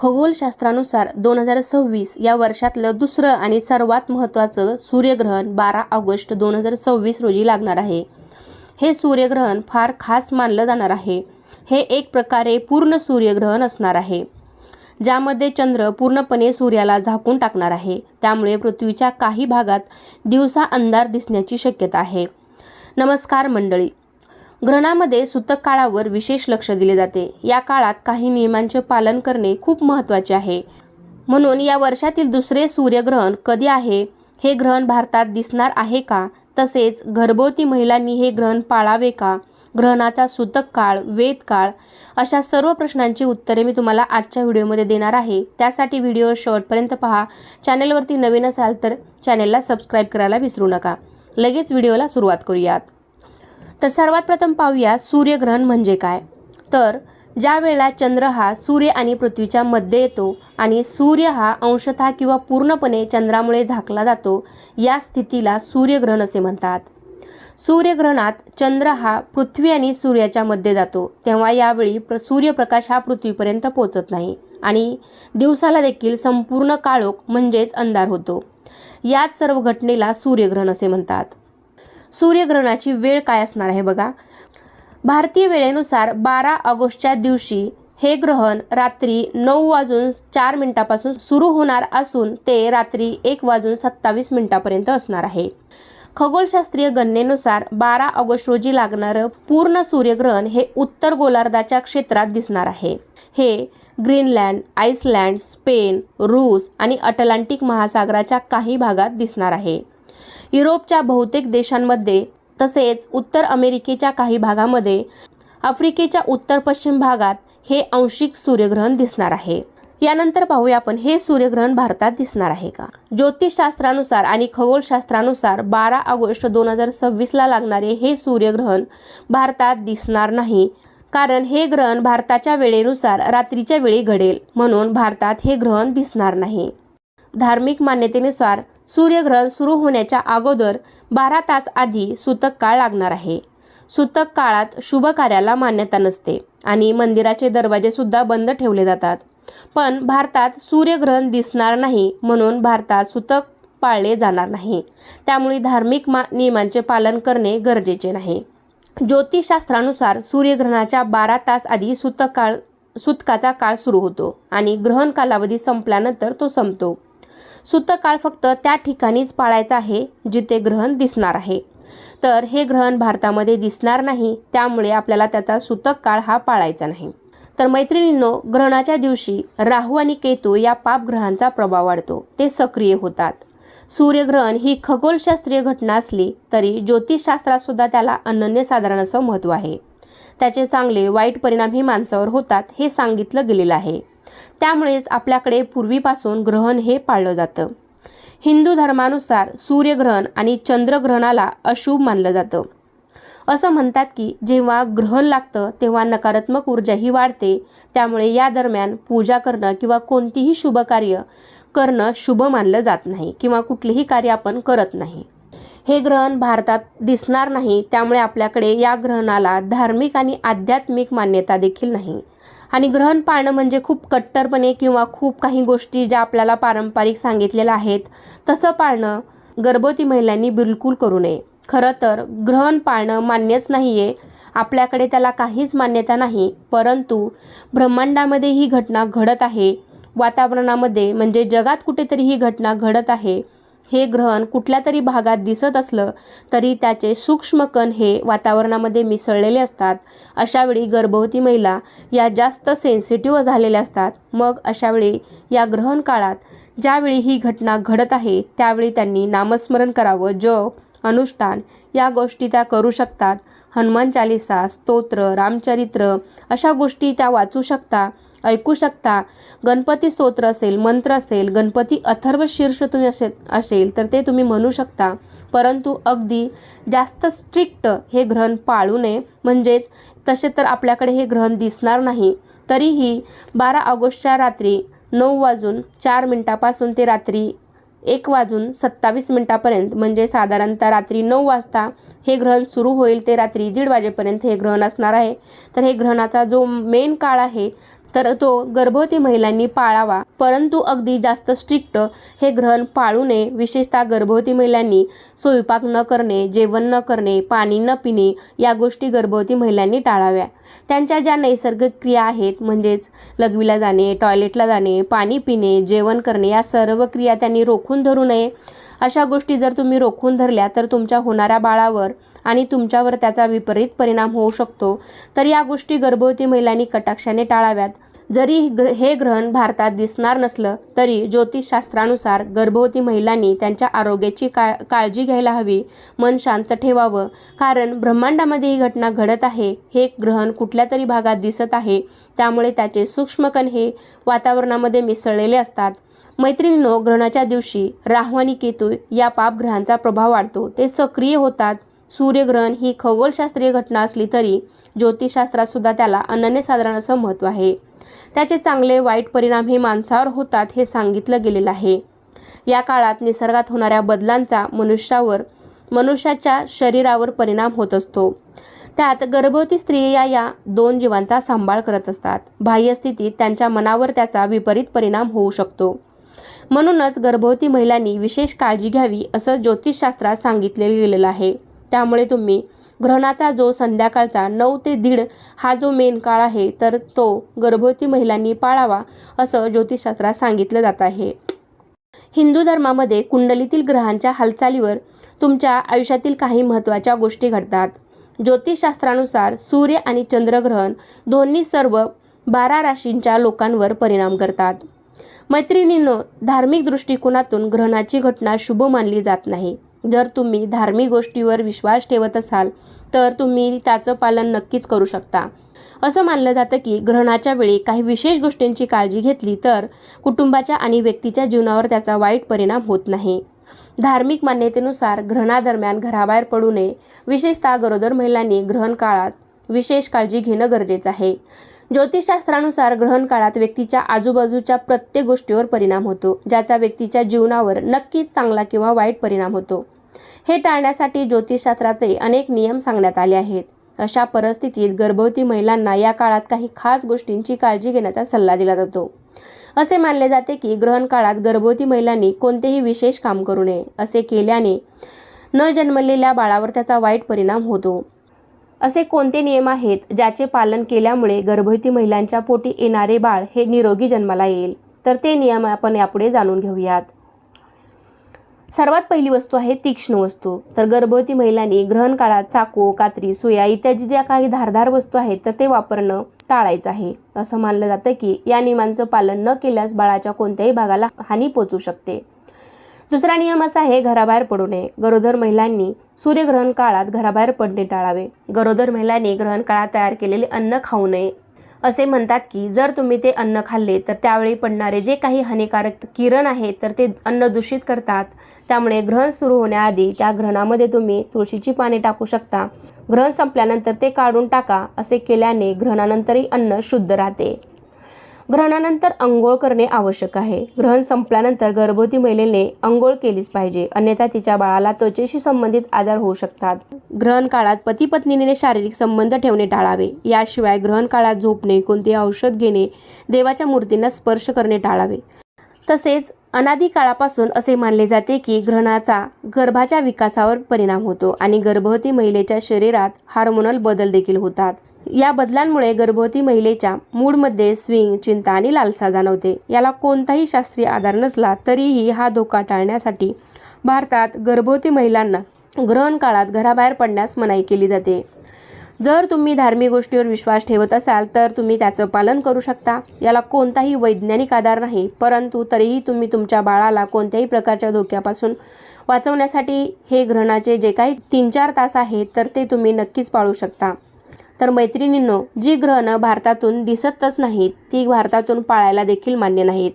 खगोलशास्त्रानुसार 2026 या वर्षातलं दुसरं आणि सर्वात महत्त्वाचं सूर्यग्रहण 12 ऑगस्ट 2026 रोजी लागणार आहे. हे सूर्यग्रहण फार खास मानलं जाणार आहे. हे एक प्रकारे पूर्ण सूर्यग्रहण असणार आहे, ज्यामध्ये चंद्र पूर्णपणे सूर्याला झाकून टाकणार आहे. त्यामुळे पृथ्वीच्या काही भागात दिवसा अंधार दिसण्याची शक्यता आहे. नमस्कार मंडळी. ग्रहणामध्ये सूतक काळावर विशेष लक्ष दिले जाते. या काळात काही नियमांचे पालन करणे खूप महत्त्वाचे आहे. म्हणून या वर्षातील दुसरे सूर्यग्रहण कधी आहे, हे ग्रहण भारतात दिसणार आहे का, तसेच गर्भवती महिलांनी हे ग्रहण पाळावे का, ग्रहणाचा सूतक काळ, वेद काळ, अशा सर्व प्रश्नांची उत्तरे मी तुम्हाला आजच्या व्हिडिओमध्ये देणार आहे. त्यासाठी व्हिडिओ शेवटपर्यंत पहा. चॅनलवरती नवीन असाल तर चॅनलला सबस्क्राईब करायला विसरू नका. लगेच व्हिडिओला सुरुवात करूयात. तर सर्वात प्रथम पाहूया सूर्यग्रहण म्हणजे काय. तर ज्या वेळेला चंद्र हा सूर्य आणि पृथ्वीच्या मध्ये येतो आणि सूर्य हा अंशतः किंवा पूर्णपणे चंद्रामुळे झाकला जातो, या स्थितीला सूर्यग्रहण असे म्हणतात. सूर्यग्रहणात चंद्र हा पृथ्वी आणि सूर्याच्या मध्ये जातो, तेव्हा यावेळी सूर्यप्रकाश हा पृथ्वीपर्यंत पोहोचत नाही आणि दिवसाला देखील संपूर्ण काळोख म्हणजेच अंधार होतो. याच सर्व घटनेला सूर्यग्रहण असे म्हणतात. सूर्यग्रहणाची वेळ काय असणार आहे बघा. भारतीय वेळेनुसार 12 ऑगस्टच्या दिवशी हे ग्रहण रात्री 9:04 सुरू होणार असून ते रात्री 1:27 असणार आहे. खगोलशास्त्रीय गणनेनुसार 12 ऑगस्ट रोजी लागणारं पूर्ण सूर्यग्रहण हे उत्तर गोलार्धाच्या क्षेत्रात दिसणार आहे. हे ग्रीनलँड, आइसलँड, स्पेन, रूस आणि अटलांटिक महासागराच्या काही भागात दिसणार आहे. युरोपच्या बहुतेक देशांमध्ये, तसेच उत्तर अमेरिकेच्या काही भागामध्ये, आफ्रिकेच्या उत्तर पश्चिम भागात हे आंशिक सूर्यग्रहण दिसणार आहे. यानंतर पाहूया आपण हे सूर्यग्रहण भारतात दिसणार आहे का. ज्योतिषशास्त्रानुसार आणि खगोलशास्त्रानुसार 12 ऑगस्ट 2026 ला लागणारे हे सूर्यग्रहण भारतात दिसणार नाही, कारण हे ग्रहण भारताच्या वेळेनुसार रात्रीच्या वेळी घडेल, म्हणून भारतात हे ग्रहण दिसणार नाही. धार्मिक मान्यतेनुसार सूर्यग्रहण सुरू होण्याच्या अगोदर 12 तास आधी सूतक काळ लागणार आहे. सूतक काळात शुभ कार्याला मान्यता नसते आणि मंदिराचे दरवाजे सुद्धा बंद ठेवले जातात. पण भारतात सूर्यग्रहण दिसणार नाही, म्हणून भारतात सूतक पाळले जाणार नाही. त्यामुळे धार्मिक नियमांचे पालन करणे गरजेचे नाही. ज्योतिषशास्त्रानुसार सूर्यग्रहणाच्या 12 तास आधी सूतकाचा काळ सुरू होतो आणि ग्रहण कालावधी संपल्यानंतर तो संपतो. सूतक काळ फक्त त्या ठिकाणीच पाळायचा आहे जिथे ग्रहण दिसणार आहे. तर हे ग्रहण भारतामध्ये दिसणार नाही, त्यामुळे आपल्याला त्याचा सूतक काळ हा पाळायचा नाही. तर मैत्रिणींनो, ग्रहणाच्या दिवशी राहू आणि केतू या पापग्रहांचा प्रभाव वाढतो. ते सक्रिय होतात. सूर्यग्रहण ही खगोलशास्त्रीय घटना असली तरी ज्योतिषशास्त्रात सुद्धा त्याला अनन्यसाधारण असं महत्त्व आहे. त्याचे चांगले वाईट परिणाम हे माणसावर होतात हे सांगितलं गेलेलं आहे. त्यामुळेच आपल्याकडे पूर्वीपासून ग्रहण हे पाळलं जातं. हिंदू धर्मानुसार सूर्यग्रहण आणि चंद्रग्रहणाला अशुभ मानलं जातं. असं म्हणतात की जेव्हा ग्रहण लागतं तेव्हा नकारात्मक ऊर्जाही वाढते. त्यामुळे या दरम्यान पूजा करणं किंवा कोणतीही शुभ कार्य करणं शुभ मानलं जात नाही किंवा कुठलेही कार्य आपण करत नाही. हे ग्रहण भारतात दिसणार नाही, त्यामुळे आपल्याकडे या ग्रहणाला धार्मिक आणि आध्यात्मिक मान्यता देखील नाही. आणि ग्रहण पाळणं म्हणजे खूप कट्टरपणे किंवा खूप काही गोष्टी ज्या आपल्याला पारंपरिक सांगितलेल्या आहेत तसं पाळणं गर्भवती महिलांनी बिलकुल करू नये. खरं तर ग्रहण पाळणं मान्यच नाही आहे. आपल्याकडे त्याला काहीच मान्यता नाही. परंतु ब्रह्मांडामध्ये ही घटना घडत आहे, वातावरणामध्ये म्हणजे जगात कुठेतरी ही घटना घडत आहे. हे ग्रहण कुठल्या तरी भागात दिसत असलं तरी त्याचे सूक्ष्म कण हे वातावरणामध्ये मिसळलेले असतात. अशावेळी गर्भवती महिला या जास्त सेन्सिटिव्ह झालेल्या असतात. मग अशावेळी या ग्रहण काळात ज्यावेळी ही घटना घडत आहे त्यावेळी त्यांनी नामस्मरण करावं. जप, अनुष्ठान या गोष्टी त्या करू शकतात. हनुमान चालीसा, स्तोत्र, रामचरित्र अशा गोष्टी त्या वाचू शकता, ऐकू शकता. गणपती स्तोत्र असेल, मंत्र असेल, गणपती अथर्व शीर्ष तुम्ही असेल तर ते तुम्ही म्हणू शकता. परंतु अगदी जास्त स्ट्रिक्ट हे ग्रहण पाळू नये. म्हणजेच तसे तर आपल्याकडे हे ग्रहण दिसणार नाही. तरीही 12 ऑगस्टच्या रात्री 9:04 ते रात्री 1:27 म्हणजे साधारणतः रात्री 9 वाजता हे ग्रहण सुरू होईल ते रात्री 1:30 वाजेपर्यंत हे ग्रहण असणार आहे. तर हे ग्रहणाचा जो मेन काळ आहे तर तो गर्भवती महिलांनी पाळावा, परंतु अगदी जास्त स्ट्रिक्ट हे ग्रहण पाळू नये. विशेषतः गर्भवती महिलांनी स्वयंपाक न करणे, जेवण न करणे, पाणी न पिणे या गोष्टी गर्भवती महिलांनी टाळाव्या. त्यांच्या ज्या नैसर्गिक क्रिया आहेत म्हणजेच लघवीला जाणे, टॉयलेटला जाणे, पाणी पिणे, जेवण करणे या सर्व क्रिया त्यांनी रोखून धरू नये. अशा गोष्टी जर तुम्ही रोखून धरल्या तर तुमच्या होणाऱ्या बाळावर आणि तुमच्यावर त्याचा विपरीत परिणाम होऊ शकतो. तर या गोष्टी गर्भवती महिलांनी कटाक्षाने टाळाव्यात. जरी हे ग्रहण भारतात दिसणार नसलं तरी ज्योतिषशास्त्रानुसार गर्भवती महिलांनी त्यांच्या आरोग्याची काळजी घ्यायला हवी. मन शांत ठेवावं, कारण ब्रह्मांडामध्ये ही घटना घडत आहे. हे ग्रहण कुठल्या तरी भागात दिसत आहे, त्यामुळे त्याचे सूक्ष्मकण हे वातावरणामध्ये मिसळलेले असतात. मैत्रिणींनो, ग्रहणाच्या दिवशी राहू आणि केतू या पापग्रहांचा प्रभाव वाढतो. ते सक्रिय होतात. सूर्यग्रहण ही खगोलशास्त्रीय घटना असली तरी ज्योतिषशास्त्रात सुद्धा त्याला अनन्यसाधारण असं महत्त्व आहे. त्याचे चांगले वाईट परिणाम हे माणसावर होतात हे सांगितलं गेलेलं आहे. या काळात निसर्गात होणाऱ्या बदलांचा मनुष्याच्या शरीरावर परिणाम होत असतो. त्यात गर्भवती स्त्रिया या दोन जीवांचा सांभाळ करत असतात. बाह्य स्थितीत त्यांच्या मनावर त्याचा विपरीत परिणाम होऊ शकतो. म्हणूनच गर्भवती महिलांनी विशेष काळजी घ्यावी असं ज्योतिषशास्त्रात सांगितले गेलेलं आहे. त्यामुळे तुम्ही ग्रहणाचा जो संध्याकाळचा 9 ते 1:30 हा जो मेन काळ आहे तर तो गर्भवती महिलांनी पाळावा असं ज्योतिषशास्त्रात सांगितलं जात आहे. हिंदू धर्मामध्ये कुंडलीतील ग्रहांच्या हालचालीवर तुमच्या आयुष्यातील काही महत्त्वाच्या गोष्टी घडतात. ज्योतिषशास्त्रानुसार सूर्य आणि चंद्रग्रहण दोन्ही सर्व 12 राशींच्या लोकांवर परिणाम करतात. मैत्रिणींनो, धार्मिक दृष्टिकोनातून ग्रहणाची घटना शुभ मानली जात नाही. जर तुम्ही धार्मिक गोष्टीवर विश्वास ठेवत असाल तर तुम्ही त्याचं पालन नक्कीच करू शकता. असं मानलं जातं की ग्रहणाच्या वेळी काही विशेष गोष्टींची काळजी घेतली तर कुटुंबाच्या आणि व्यक्तीच्या जीवनावर त्याचा वाईट परिणाम होत नाही. धार्मिक मान्यतेनुसार ग्रहणादरम्यान घराबाहेर पडू नये. विशेषतः गरोदर महिलांनी ग्रहण काळात विशेष काळजी घेणं गरजेचं आहे. ज्योतिषशास्त्रानुसार ग्रहण काळात व्यक्तीच्या आजूबाजूच्या प्रत्येक गोष्टीवर परिणाम होतो, ज्याचा व्यक्तीच्या जीवनावर नक्कीच चांगला किंवा वाईट परिणाम होतो. हे टाळण्यासाठी ज्योतिषशास्त्राचे अनेक नियम सांगण्यात आले आहेत. अशा परिस्थितीत गर्भवती महिलांना या काळात काही खास गोष्टींची काळजी घेण्याचा सल्ला दिला जातो. असे मानले जाते की ग्रहण काळात गर्भवती महिलांनी कोणतेही विशेष काम करू नये. असे केल्याने न जन्मलेल्या बाळावर त्याचा वाईट परिणाम होतो. असे कोणते नियम आहेत ज्याचे पालन केल्यामुळे गर्भवती महिलांच्या पोटी येणारे बाळ हे निरोगी जन्माला येईल? तर ते नियम आपण यापुढे जाणून घेऊयात. सर्वात पहिली वस्तू आहे तीक्ष्ण वस्तू. तर गर्भवती महिलांनी ग्रहण काळात चाकू, कात्री, सुया इत्यादी ज्या काही धारदार वस्तू आहेत तर ते वापरणं टाळायचं आहे. असं मानलं जातं की या नियमांचं पालन न केल्यास बाळाच्या कोणत्याही भागाला हानी पोचू शकते. दुसरा नियम असा आहे घराबाहेर पडू नये. गरोदर महिलांनी सूर्यग्रहण काळात घराबाहेर पडणे टाळावे. गरोदर महिलांनी ग्रहण काळात तयार केलेले अन्न खाऊ नये. असे म्हणतात की जर तुम्ही ते अन्न खाल्ले तर त्यावेळी पडणारे जे काही हानिकारक किरण आहेत तर ते अन्न दूषित करतात. त्यामुळे ग्रहण सुरू होण्याआधी त्या ग्रहणामध्ये तुम्ही तुळशीची पाने टाकू शकता. ग्रहण संपल्यानंतर ते काढून टाका. असे केल्याने ग्रहणानंतरही अन्न शुद्ध राहते. ग्रहणानंतर अंघोळ करणे आवश्यक आहे. ग्रहण संपल्यानंतर गर्भवती महिलेने अंघोळ केलीच पाहिजे, अन्यथा तिच्या बाळाला त्वचेशी संबंधित आजार होऊ शकतात. ग्रहण काळात पती पत्नीने शारीरिक संबंध ठेवणे टाळावे. याशिवाय ग्रहण काळात झोपणे, कोणते औषध घेणे, देवाच्या मूर्तींना स्पर्श करणे टाळावे. तसेच अनादी काळापासून असे मानले जाते की ग्रहणाचा गर्भाच्या विकासावर परिणाम होतो आणि गर्भवती महिलेच्या शरीरात हार्मोनल बदल देखील होतात. या बदलांमुळे गर्भवती महिलेच्या मूडमध्ये स्विंग, चिंता आणि लालसा जाणवते. याला कोणताही शास्त्रीय आधार नसला तरीही हा धोका टाळण्यासाठी भारतात गर्भवती महिलांना ग्रहण काळात घराबाहेर पडण्यास मनाई केली जाते. जर तुम्ही धार्मिक गोष्टीवर विश्वास ठेवत असाल तर तुम्ही त्याचं पालन करू शकता. याला कोणताही वैज्ञानिक आधार नाही, परंतु तरीही तुम्ही तुमच्या बाळाला कोणत्याही प्रकारच्या धोक्यापासून वाचवण्यासाठी हे ग्रहणाचे जे काही 3-4 तास आहेत तर ते तुम्ही नक्कीच पाळू शकता. तर मैत्रिणींनो, जी ग्रहणं भारतातून दिसतच नाहीत ती भारतातून पाळायला देखील मान्य नाहीत.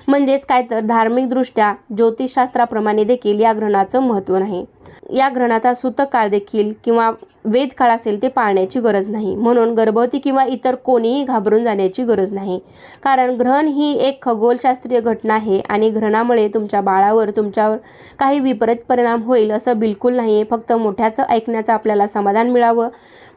म्हणजेच काय तर धार्मिकदृष्ट्या ज्योतिषशास्त्राप्रमाणे देखील या ग्रहणाचं महत्त्व नाही. या ग्रहणाचा सूतक काळ देखील किंवा वेद काळ असेल ते पाळण्याची गरज नाही. म्हणून गर्भवती किंवा इतर कोणीही घाबरून जाण्याची गरज नाही, कारण ग्रहण ही एक खगोलशास्त्रीय घटना आहे आणि ग्रहणामुळे तुमच्या बाळावर तुमच्यावर काही विपरीत परिणाम होईल असं बिलकुल नाही आहे. फक्त मोठ्याचं ऐकण्याचं आपल्याला समाधान मिळावं.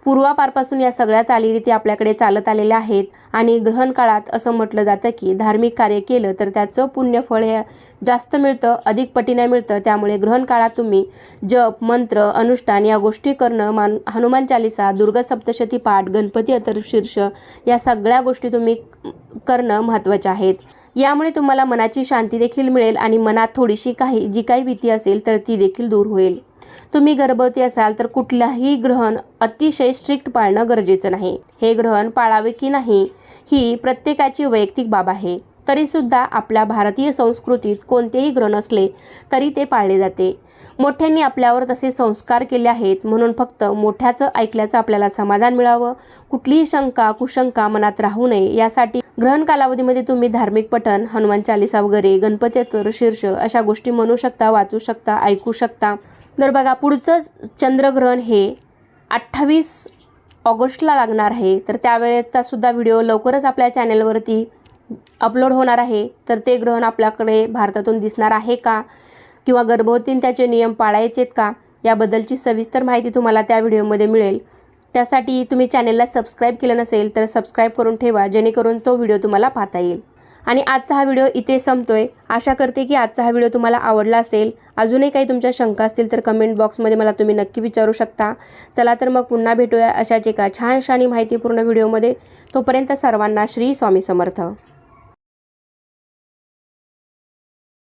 पूर्वापारपासून या सगळ्या चालीरीती आपल्याकडे चालत आलेल्या आहेत आणि ग्रहण काळात असं म्हटलं जातं की धार्मिक कार्य केलं तर त्याचं पुण्यफळ हे जास्त मिळतं, अधिक पटीने मिळतं. त्यामुळे ग्रहण काळात तुम्ही जप, मंत्र, अनुष्ठान या गोष्टी करणं, हनुमान चालिसा, दुर्गा सप्तशती पाठ, गणपती अथर्वशीर्ष या सगळ्या गोष्टी तुम्ही करणं महत्त्वाचे आहेत. यामुळे तुम्हाला मनाची शांती देखील मिळेल आणि मनात थोडीशी जी काही भीती असेल तर ती देखील दूर होईल. तुम्ही गर्भवती असाल तर कुठल्याही ग्रहण अतिशय स्ट्रिक्ट पाळणं गरजेचं नाही. हे ग्रहण पाळावे की नाही ही प्रत्येकाची वैयक्तिक बाब आहे. तरीसुद्धा आपल्या भारतीय संस्कृतीत कोणतेही ग्रहण असले तरी ते पाळले जाते. मोठ्यांनी आपल्यावर तसे संस्कार केले आहेत म्हणून फक्त मोठ्याचं ऐकल्याचं आपल्याला समाधान मिळावं, कुठलीही शंका कुशंका मनात राहू नये यासाठी ग्रहण कालावधीमध्ये तुम्ही धार्मिक पठण, हनुमान चालिसा वगैरे, गणपती अथर्वशीर्ष अशा गोष्टी म्हणू शकता, वाचू शकता, ऐकू शकता. तर बघा, पुढचं चंद्रग्रहण हे 28 ऑगस्टला लागणार आहे. तर त्यावेळेचा सुद्धा व्हिडिओ लवकरच आपल्या चॅनलवरती अपलोड होणार आहे. तर ते ग्रहण आपल्याकडे भारतातून दिसणार आहे का, किंवा गर्भवतीने त्याचे नियम पाळायचेत का, याबद्दलची सविस्तर माहिती तुम्हाला त्या व्हिडिओमध्ये मिळेल. त्यासाठी तुम्ही चॅनलला सबस्क्राईब केलं नसेल तर सबस्क्राईब करून ठेवा, जेणेकरून तो व्हिडिओ तुम्हाला पाहता येईल. आणि आजचा हा व्हिडिओ इथे संपतोय. आशा करते की आजचा हा व्हिडिओ तुम्हाला आवडला असेल. अजूनही काही तुमच्या शंका असतील तर कमेंट बॉक्समध्ये मला तुम्ही नक्की विचारू शकता. चला तर मग पुन्हा भेटूया अशाच एका छानशा आणि माहितीपूर्ण व्हिडिओमध्ये. तोपर्यंत सर्वांना श्री स्वामी समर्थ.